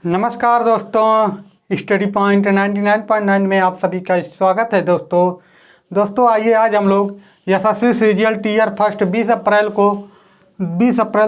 नमस्कार दोस्तों, study point 99.9 में आप सभी का स्वागत है। दोस्तों आइए आज हम लोग यशस्वी सीरियल टीयर फर्स्ट 20 अप्रैल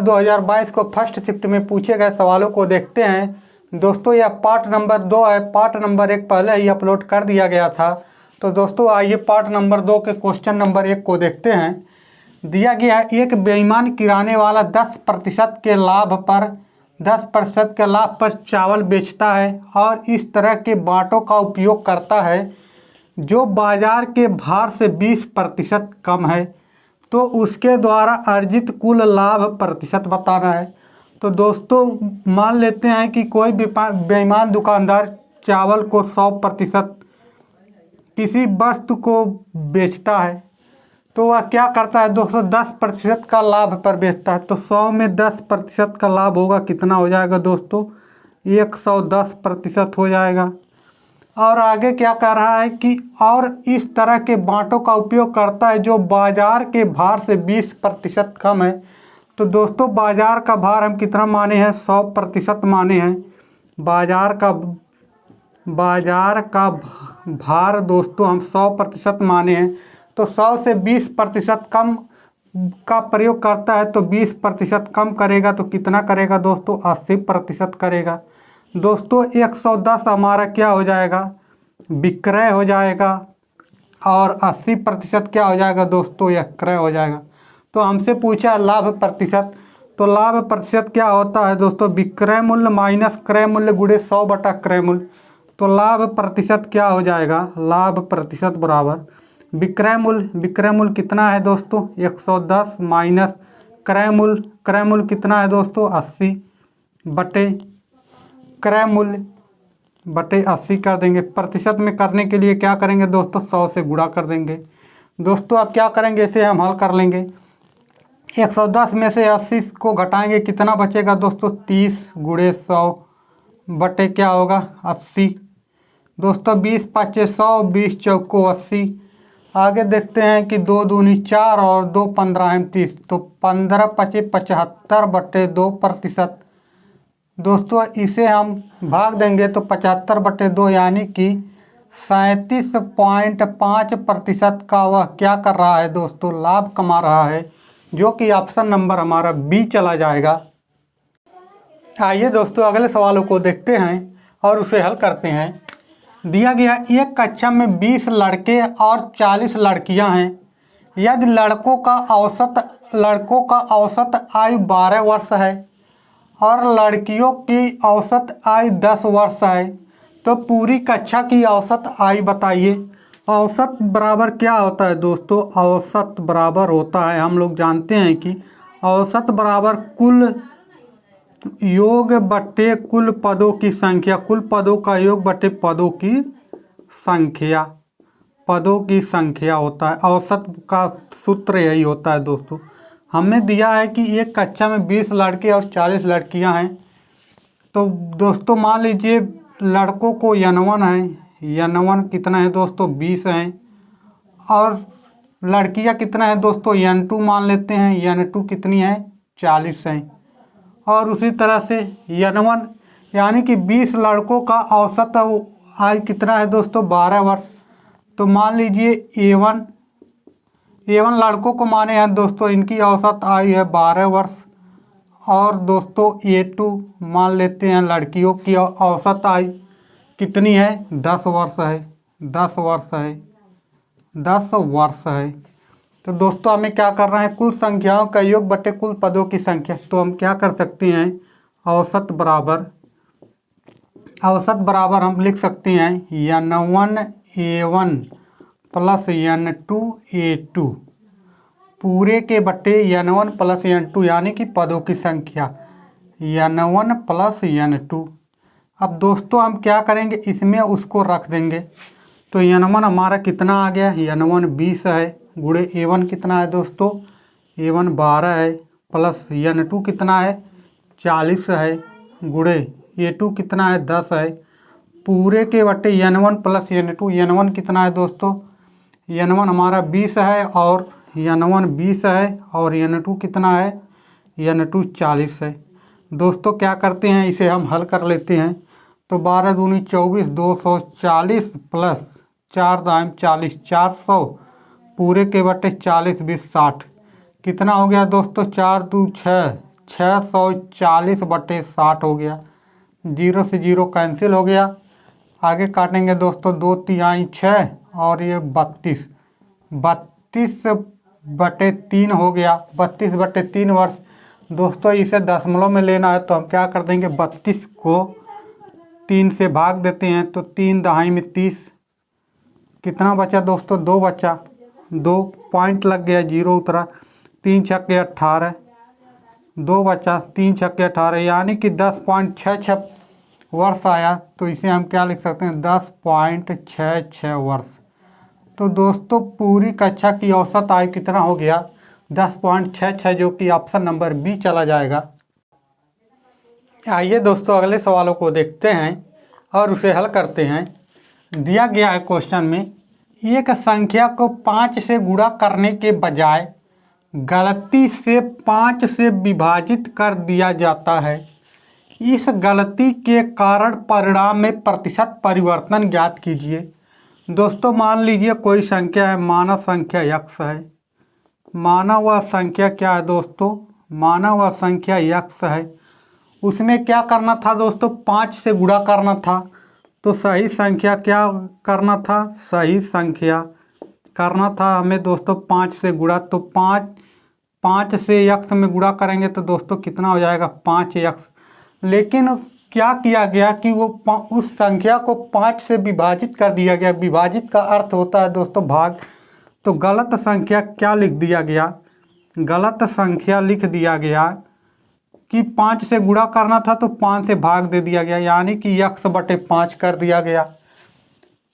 2022 को फर्स्ट शिफ्ट में पूछे गए सवालों को देखते हैं। दोस्तों यह पार्ट नंबर 2 है। पार्ट नंबर 1 पहले ही अपलोड कर दिया गया था। तो दोस्तों आइए पार्ट नंबर 2 के क्वेश्चन नंबर 1 को देखते हैं। दिया गया है, एक बेईमान किराने वाला 10% के लाभ पर चावल बेचता है और इस तरह के बांटों का उपयोग करता है जो बाजार के भार से 20% कम है, तो उसके द्वारा अर्जित कुल लाभ प्रतिशत बताना है। तो दोस्तों मान लेते हैं कि कोई बेईमान दुकानदार चावल को 100% किसी वस्तु को बेचता है, तो वह क्या करता है दोस्तों, 10% का लाभ पर बेचता है। तो 100 में 10% का लाभ होगा, कितना हो जाएगा दोस्तों, 110% हो जाएगा। और आगे क्या कह रहा है कि और इस तरह के बांटों का उपयोग करता है जो बाजार के भार से 20% कम है। तो दोस्तों बाजार का भार हम कितना माने हैं, 100% माने हैं। बाजार का भार दोस्तों हम 100% माने हैं। तो 100 से 20% कम का प्रयोग करता है, तो 20% कम करेगा तो कितना करेगा दोस्तों, 80% करेगा। दोस्तों 110 हमारा क्या हो जाएगा, विक्रय हो जाएगा, और 80% क्या हो जाएगा दोस्तों, यह क्रय हो जाएगा। तो हमसे पूछा लाभ प्रतिशत, तो लाभ प्रतिशत क्या होता है दोस्तों, विक्रय मूल्य माइनस क्रय मूल्य गुणे 100 / क्रय मूल्य। तो लाभ प्रतिशत क्या हो जाएगा, लाभ प्रतिशत बराबर विक्रय मूल्य कितना है दोस्तों, 110 माइनस क्रय मूल्य कितना है दोस्तों, 80 बटे क्रय मूल्य बटे 80 कर देंगे। प्रतिशत में करने के लिए क्या करेंगे दोस्तों, 100 से गुणा कर देंगे। दोस्तों अब क्या करेंगे, इसे हम हल कर लेंगे। 110 में से 80 को घटाएंगे, कितना बचेगा दोस्तों, 30 गुणे 100 बटे क्या होगा, 80। दोस्तों 20 × 5 = 100, 20 × 4 = 80। आगे देखते हैं कि 2 दूनी 4 और 2 15 × 30, तो 15 × 5 = 75 बटे 2%। दोस्तों इसे हम भाग देंगे तो 75 बटे 2 यानी कि 37.5% का वह क्या कर रहा है दोस्तों, लाभ कमा रहा है, जो कि ऑप्शन नंबर हमारा बी चला जाएगा। आइए दोस्तों अगले सवालों को देखते हैं और उसे हल करते हैं। दिया गया एक कक्षा में 20 लड़के और 40 लड़कियां हैं। यदि लड़कों का औसत आयु 12 वर्ष है और लड़कियों की औसत आयु 10 वर्ष है, तो पूरी कक्षा की औसत आयु बताइए। औसत बराबर क्या होता है दोस्तों, औसत बराबर होता है, हम लोग जानते हैं कि औसत बराबर कुल योग बटे कुल पदों की संख्या, कुल पदों का योग बटे पदों की संख्या होता है। औसत का सूत्र यही होता है दोस्तों। हमें दिया है कि एक कक्षा में 20 लड़के और 40 लड़कियां हैं। तो दोस्तों मान लीजिए लड़कों को N1 है, N1 कितना है दोस्तों, 20 हैं, और लड़कियां कितना है दोस्तों, N2 मान लेते हैं, N2 कितनी है, 40 हैं। और उसी तरह से N1 यानी कि 20 लड़कों का औसत आयु कितना है दोस्तों, 12 वर्ष। तो मान लीजिए A1 लड़कों को माने हैं दोस्तों, इनकी औसत आयु है 12 वर्ष। और दोस्तों A2 मान लेते हैं, लड़कियों की औसत आयु कितनी है, 10 वर्ष है। तो दोस्तों हमें क्या कर रहे हैं, कुल संख्याओं का योग बटे कुल पदों की संख्या। तो हम क्या कर सकते हैं, औसत बराबर हम लिख सकते हैं N1 A1 plus N2 A2 पूरे के बटे N1 प्लस N2 यानी कि पदों की संख्या N1 प्लस N2। अब दोस्तों हम क्या करेंगे, इसमें उसको रख देंगे। तो N1 हमारा कितना आ गया, N1 20 है, गुणे A1 कितना है दोस्तों, A1 12 है, प्लस N2 कितना है, 40 है, गुणे A2 कितना है, 10 है, पूरे के बटे N1 प्लस N2। N1 कितना है दोस्तों, N1 हमारा 20 है, और N1 20 है, और N2 कितना है, N2 40 है। दोस्तों क्या करते हैं, इसे हम हल कर लेते हैं। तो 12 दूनी 24, 240 प्लस 4 दाम 40, 400 पूरे के बटे 40 20 60 कितना हो गया दोस्तों? 4 2 6, 640 बटे 60 हो गया। जीरो से जीरो कैंसिल हो गया। आगे काटेंगे दोस्तों, 2 तिहाई 6 और ये 32, 32 बटे 3 हो गया। 32 बटे 3 वर्ष दोस्तों, इसे दशमलव में लेना है तो हम क्या कर देंगे, 32 को 3 से भाग देते हैं तो 3 दहाई में 30। कितना बचा दोस्तों? 2 बचा, 2 पॉइंट लग गया, जीरो उतरा। 3 छक्के 18, 2 बचा, 3 छक्के 18 यानी कि 10.66 वर्ष आया। तो इसे हम क्या लिख सकते हैं, 10.66 वर्ष। तो दोस्तों पूरी कक्षा की औसत आयु कितना हो गया? 10.66, जो कि ऑप्शन नंबर बी चला जाएगा। आइए दोस्तों अगले सवालों को देखते हैं और उसे हल करते हैं। दिया गया है क्वेश्चन में, एक संख्या को 5 से गुणा करने के बजाय गलती से 5 से विभाजित कर दिया जाता है। इस गलती के कारण परिणाम में प्रतिशत परिवर्तन ज्ञात कीजिए। दोस्तों मान लीजिए कोई संख्या है, मानव संख्या x है। माना हुआ संख्या क्या है दोस्तों? माना हुआ संख्या x है। उसमें क्या करना था दोस्तों? 5 से गुणा करना था। तो सही संख्या क्या करना था? सही संख्या करना था हमें दोस्तों 5 से गुणा। तो 5 से x में गुणा करेंगे तो दोस्तों कितना हो जाएगा? 5x। लेकिन क्या किया गया कि वो उस संख्या को 5 से विभाजित कर दिया गया। विभाजित का अर्थ होता है दोस्तों भाग। तो गलत संख्या क्या लिख दिया गया? गलत संख्या लिख दिया गया कि 5 से गुणा करना था तो 5 से भाग दे दिया गया, यानी कि x बटे 5 कर दिया गया।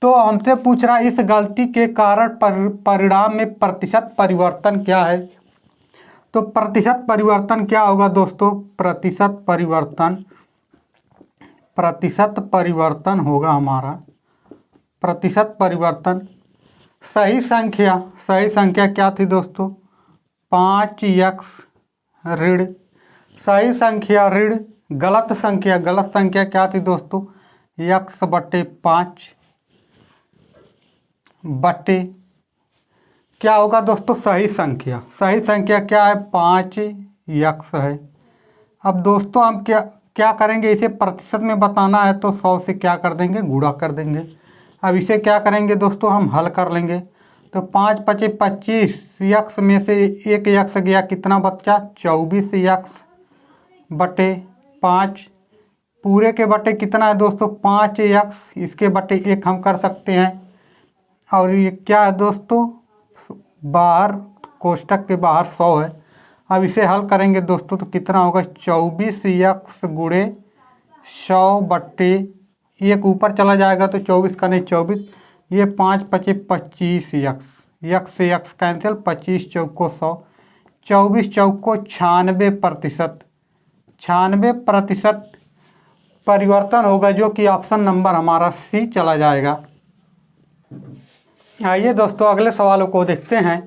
तो हमसे पूछ रहा इस गलती के कारण परिणाम में प्रतिशत परिवर्तन क्या है? तो प्रतिशत परिवर्तन क्या होगा दोस्तों? प्रतिशत परिवर्तन होगा हमारा। प्रतिशत परिवर्तन सही संख्या क्या थी दोस्तों? 5x ऋण। सही संख्या ऋण। गलत संख्या क्या थी दोस्तों? x बटे 5 बटे क्या होगा दोस्तों? सही संख्या क्या है? 5x है। अब दोस्तों हम क्या करेंगे, इसे प्रतिशत में बताना है तो 100 से क्या कर देंगे? गुणा कर देंगे। अब इसे क्या करेंगे दोस्तों? हम हल कर लेंगे। तो 5 पचे 25, x में से एक x गया, कितना बचा? 24x बटे 5 पूरे के बटे कितना है दोस्तों? 5x, इसके बटे 1 हम कर सकते हैं। और ये क्या है दोस्तों? बाहर कोष्टक के बाहर 100 है। अब इसे हल करेंगे दोस्तों तो कितना होगा? 24x गुणे 100 बटे 1 ऊपर चला जाएगा तो 24 का नहीं 24, ये 5 पचे 25x, x से x कैंसिल, 25 चौको 100, 24 चौको 96%। 96% परिवर्तन होगा, जो कि ऑप्शन नंबर हमारा सी चला जाएगा। आइए दोस्तों अगले सवालों को देखते हैं।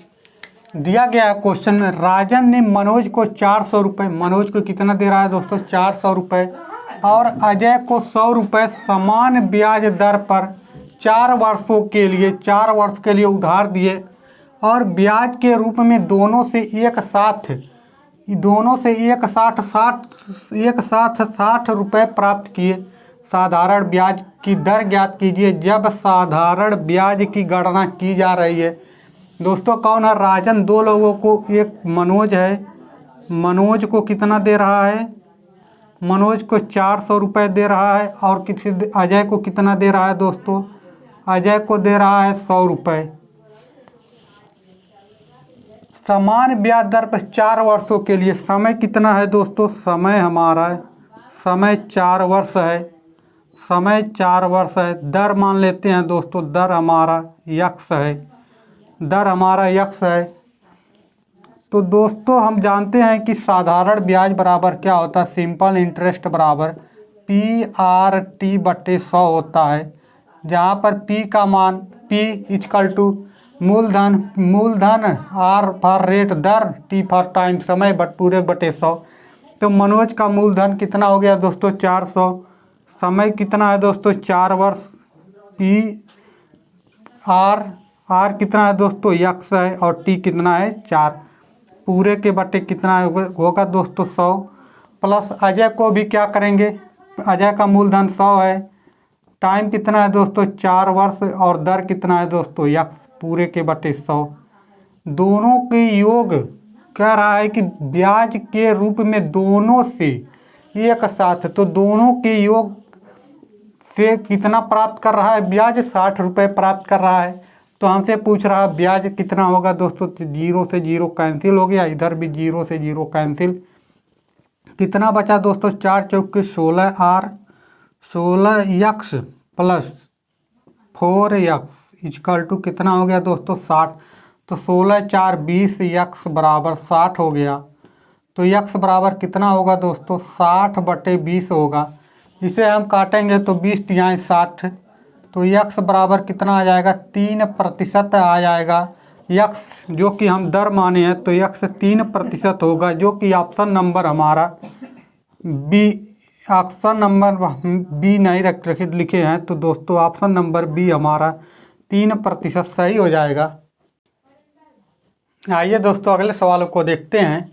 दिया गया क्वेश्चन में, राजन ने मनोज को 400 रुपये, मनोज को कितना दे रहा है दोस्तों? 400 रुपये, और अजय को 100 रुपये समान ब्याज दर पर 4 वर्ष के लिए उधार दिए, और ब्याज के रूप में दोनों से एक साथ 60 रुपये प्राप्त किए। साधारण ब्याज की दर ज्ञात कीजिए जब साधारण ब्याज की गणना की जा रही है। दोस्तों कौन है? राजन। दो लोगों को, एक मनोज है, मनोज को कितना दे रहा है? मनोज को 400 रुपये दे रहा है, और किसी अजय को कितना दे रहा है दोस्तों? अजय को दे रहा है 100 रुपये। समान ब्याज दर पर 4 वर्षों के लिए। समय कितना है दोस्तों? समय हमारा है, समय 4 वर्ष है, समय 4 वर्ष है। दर मान लेते हैं दोस्तों, दर हमारा x है, दर हमारा x है। तो दोस्तों हम जानते हैं कि साधारण ब्याज बराबर क्या होता है? सिंपल इंटरेस्ट बराबर PRT बटे 100 होता है, जहाँ पर P का मान P इक्वल टू मूलधन R फॉर रेट दर, T फॉर टाइम समय पूरे बटे 100। तो मनोज का मूलधन कितना हो गया दोस्तों? 400, समय कितना है दोस्तों 4 वर्ष। पी आर कितना है दोस्तों x है और टी कितना है 4। पूरे के बटे कितना होगा दोस्तों 100। प्लस अजय को भी क्या करेंगे, अजय का मूलधन 100 है। टाइम कितना है दोस्तों 4 वर्ष और दर कितना है दोस्तों x पूरे के बटे 100। दोनों के योग कह रहा है कि ब्याज के रूप में दोनों से एक साथ, तो दोनों के योग से कितना प्राप्त कर रहा है ब्याज 60 रुपये प्राप्त कर रहा है। तो हमसे पूछ रहा है ब्याज कितना होगा दोस्तों। 0 से 0 कैंसिल हो गया, इधर भी 0 से 0 कैंसिल। कितना बचा दोस्तों 4 चौके 16 are 16x plus 4x equal to कितना हो गया दोस्तों 60। तो 16 4 20 x बराबर 60 हो गया। तो x बराबर कितना होगा दोस्तों 60 बटे 20 होगा। इसे हम काटेंगे तो 20 तिहाई 60। तो x बराबर कितना आ जाएगा 3% आ जाएगा। x जो कि हम दर माने हैं तो x 3% होगा, जो कि ऑप्शन नंबर हमारा बी, ऑप्शन नंबर बी नहीं लिखे हैं। तो दोस्तों ऑप्शन नंबर बी हमारा 3% सही हो जाएगा। आइए दोस्तों अगले सवाल को देखते हैं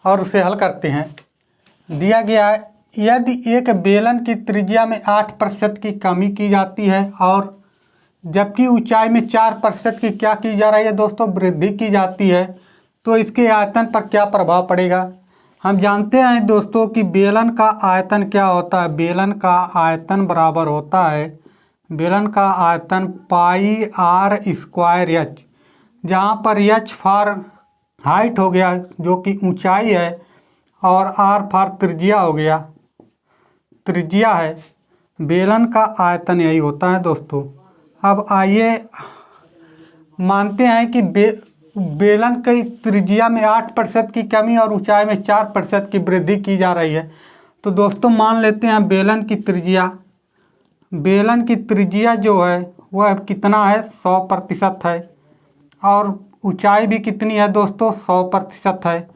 और उसे हल करते हैं। दिया गया है यदि एक बेलन की त्रिज्या में 8% की कमी की जाती है और जबकि ऊंचाई में 4% की क्या की जा रही है दोस्तों वृद्धि की जाती है, तो इसके आयतन पर क्या प्रभाव पड़ेगा। हम जानते हैं दोस्तों कि बेलन का आयतन क्या होता है। बेलन का आयतन बराबर होता है, बेलन का आयतन पाई आर स्क्वायर एच, जहाँ पर एच फॉर हाइट हो गया जो कि ऊंचाई है और आर फॉर त्रिज्या हो गया, त्रिज्या है। बेलन का आयतन यही होता है दोस्तों। अब आइए मानते हैं कि बेलन की त्रिज्या में 8% की कमी और ऊंचाई में 4% की वृद्धि की जा रही है। तो दोस्तों मान लेते हैं बेलन की त्रिज्या जो है वह कितना है 100% है और ऊंचाई भी कितनी है दोस्तों 100% है।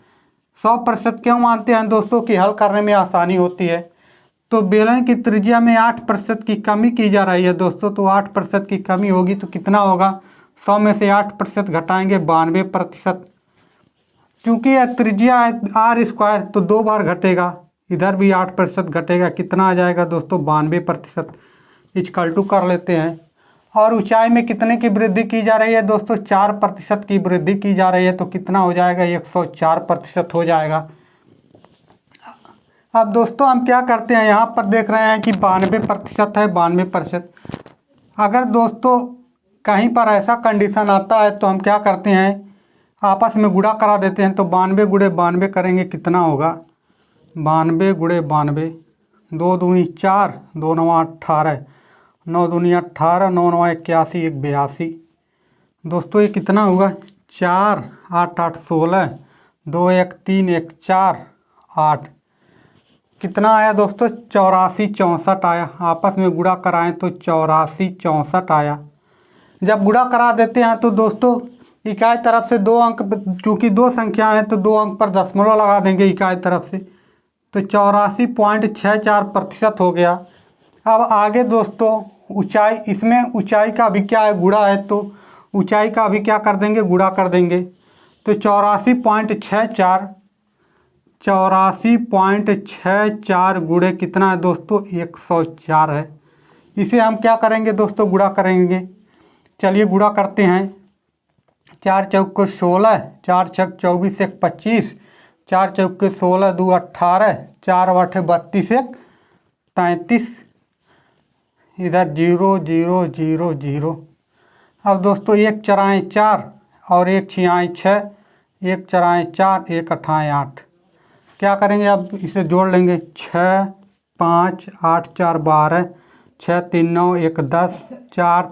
100% क्यों मानते हैं दोस्तों कि हल करने में आसानी होती है। तो बेलन की त्रिज्या में 8% की कमी की जा रही है दोस्तों। तो 8% की कमी होगी तो कितना होगा 100 में से 8% घटाएंगे 92%। क्योंकि यह त्रिज्या है आर स्क्वायर तो 2 बार घटेगा, इधर भी 8% घटेगा, कितना आ जाएगा दोस्तों 92%। इक्वल टू कर लेते हैं। और ऊंचाई में कितने की वृद्धि की जा रही है दोस्तों 4% की वृद्धि की जा रही है। तो कितना हो जाएगा 104% हो जाएगा। अब दोस्तों हम क्या करते हैं, यहाँ पर देख रहे हैं कि 92% है 92%। अगर दोस्तों कहीं पर ऐसा कंडीशन आता है तो हम क्या करते हैं आपस में गुणा करा देते हैं। तो 92 गुणे 92 करेंगे कितना होगा 92 गुणे 92, 2 दूनी 4, 2 9 18, 9 दूनी 18, 9 9 81, 1 82। दोस्तों ये कितना होगा 4 8 8 16, 2 1 3 1 4 8, कितना आया दोस्तों 84 64 आया। आपस में गुणा कराएं तो 84 64 आया। जब गुणा करा देते हैं तो दोस्तों इकाई तरफ से 2 अंक, चूँकि 2 संख्या है तो 2 अंक पर दशमलव लगा देंगे इकाई तरफ से। तो 84.64% हो गया। अब आगे दोस्तों ऊंचाई, इसमें ऊंचाई का भी क्या है गुणा है, तो ऊंचाई का भी क्या कर देंगे गुणा कर देंगे। तो 84.64 गुणे कितना है दोस्तों 104 है। इसे हम क्या करेंगे दोस्तों गुणा करेंगे। चलिए गुणा करते हैं। 4 चौके 16, 4 छक 24, 1 25, 4 चौके 16, 2 18, 4 8 32, 1 33, इधर 0 0 0 0। अब दोस्तों 1 4 4 और 1 6 6, 1 4 4, 1 8 8। क्या करेंगे अब इसे जोड़ लेंगे। 6 5 8 4 12, 6 3 9 1 10, 4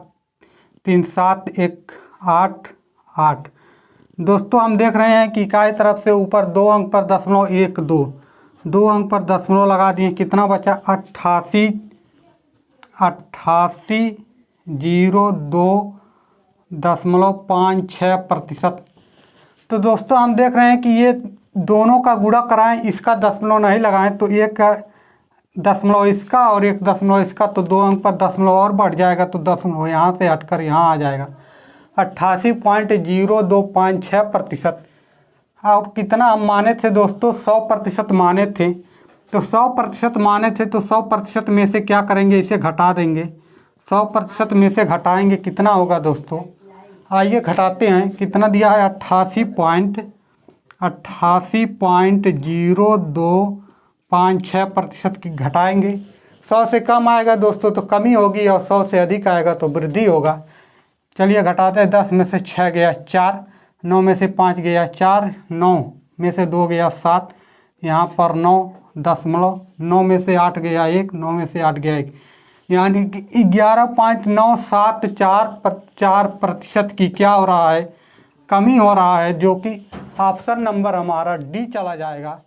3 7 1 8 8। दोस्तों हम देख रहे हैं कि इकाई तरफ से ऊपर 2 अंक पर दशमलव 1 2, 2 अंक पर दशमलव लगा दिए, कितना बचा 88 0.56%। तो दोस्तों हम देख रहे हैं कि ये दोनों का गुणा कराएं, इसका दशमलव नहीं लगाएं तो एक दशमलव इसका और 1 दशमलव इसका, तो 2 अंक पर दशमलव और बढ़ जाएगा, तो दशमलव यहाँ से हटकर यहाँ आ जाएगा 88.0256%। और कितना हम माने थे दोस्तों, 100% माने थे। तो 100% माने थे तो 100% में से क्या करेंगे, इसे घटा देंगे। 100% में से घटाएंगे कितना होगा दोस्तों, आइए घटाते हैं। कितना दिया है 88.0256% की घटाएंगे। 100 से कम आएगा दोस्तों तो कमी होगी, और 100 से अधिक आएगा तो वृद्धि होगा। चलिए घटाते हैं। 10 में से 6 गया 4, 9 में से 5 गया 4, 9 में से 2 गया 7, यहाँ पर 9 में से 8 गया 1, 9 में से 8 गया 1, यानी कि 11.9744% की क्या हो रहा है, कमी हो रहा है, जो कि ऑप्शन नंबर हमारा डी चला जाएगा।